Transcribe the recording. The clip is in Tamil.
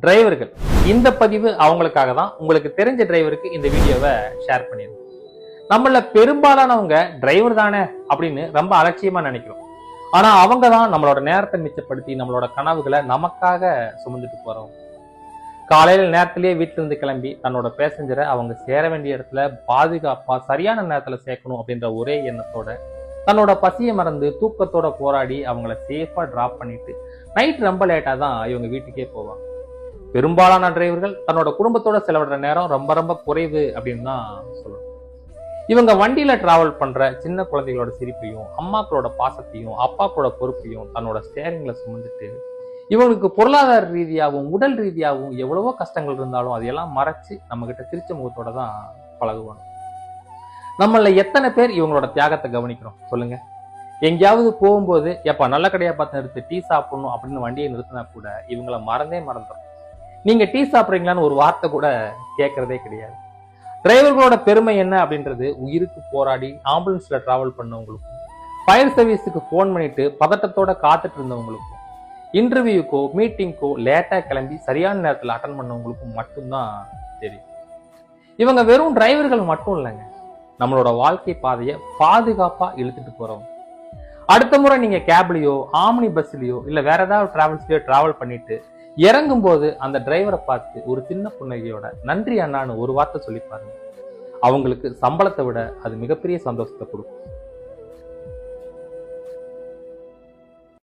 டிரைவர்கள், இந்த பதிவு அவங்களுக்காக தான். உங்களுக்கு தெரிஞ்ச டிரைவருக்கு இந்த வீடியோவை ஷேர் பண்ணிருங்க. நம்மள பெரும்பாலானவங்க டிரைவர் தானே அப்படின்னு ரொம்ப அலட்சியமா நினைக்கிறோம். ஆனா அவங்க தான் நம்மளோட நேரத்தை மிச்சப்படுத்தி நம்மளோட கனவுகளை நமக்காக சுமந்துட்டு போறவங்க. காலையில நேரத்திலேயே வீட்டுல இருந்து கிளம்பி தன்னோட பேசஞ்சரை அவங்க சேர வேண்டிய இடத்துல பாதுகாப்பா சரியான நேரத்துல சேர்க்கணும் அப்படின்ற ஒரே எண்ணத்தோட தன்னோட பசியை மறந்து தூக்கத்தோட போராடி அவங்கள சேஃபா டிராப் பண்ணிட்டு நைட் ரொம்ப லேட்டா தான் இவங்க வீட்டுக்கே போவாங்க. பெரும்பாலான டிரைவர்கள் தன்னோட குடும்பத்தோட செலவிடுற நேரம் ரொம்ப ரொம்ப குறைவு அப்படின்னு தான் சொல்லணும். இவங்க வண்டியில டிராவல் பண்ற சின்ன குழந்தைகளோட சிரிப்பையும் அம்மாக்களோட பாசத்தையும் அப்பாக்களோட பொறுப்பையும் தன்னோட ஸ்டேரிங்ல சுமந்துட்டு இவங்களுக்கு பொருளாதார ரீதியாகவும் உடல் ரீதியாகவும் எவ்வளவோ கஷ்டங்கள் இருந்தாலும் அதையெல்லாம் மறைச்சு நம்ம கிட்ட சிரிச்ச முகத்தோட தான் பழகுவாங்க. நம்மள எத்தனை பேர் இவங்களோட தியாகத்தை கவனிக்கிறோம் சொல்லுங்க? எங்கேயாவது போகும்போது எப்ப நல்ல கடையா பார்த்து நிறுத்து டீ சாப்பிடணும் அப்படின்னு வண்டியை நிறுத்தினா கூட இவங்கள மறந்துடும். நீங்க டீ சாப்பிட்றீங்களான்னு ஒரு வார்த்தை கூட கேட்கறதே கிடையாது. டிரைவர்களோட பெருமை என்ன அப்படின்றது உயிருக்கு போராடி ஆம்புலன்ஸ்ல டிராவல் பண்ணவங்களுக்கும், ஃபயர் சர்வீஸுக்கு போன் பண்ணிட்டு பதட்டத்தோட காத்துட்டு இருந்தவங்களுக்கும், இன்டர்வியூக்கோ மீட்டிங்கோ லேட்டா கிளம்பி சரியான நேரத்தில் அட்டன் பண்ணவங்களுக்கும் மட்டும்தான் தெரியும். இவங்க வெறும் டிரைவர்கள் மட்டும் இல்லைங்க, நம்மளோட வாழ்க்கை பாதையை பாதுகாப்பா இழுத்துட்டு போறவங்க. அடுத்த முறை நீங்க கேப்லயோ ஆம்னி பஸ்லயோ இல்ல வேற ஏதாவது டிராவல்ஸ்லயோ டிராவல் பண்ணிட்டு இறங்கும் போது அந்த டிரைவரை பார்த்து ஒரு சின்ன புன்னகையோட நன்றி அண்ணான்னு ஒரு வார்த்தை சொல்லி பாருங்க. அவங்களுக்கு சம்பளத்தை விட அது மிகப்பெரிய சந்தோஷத்தை கொடுக்கும்.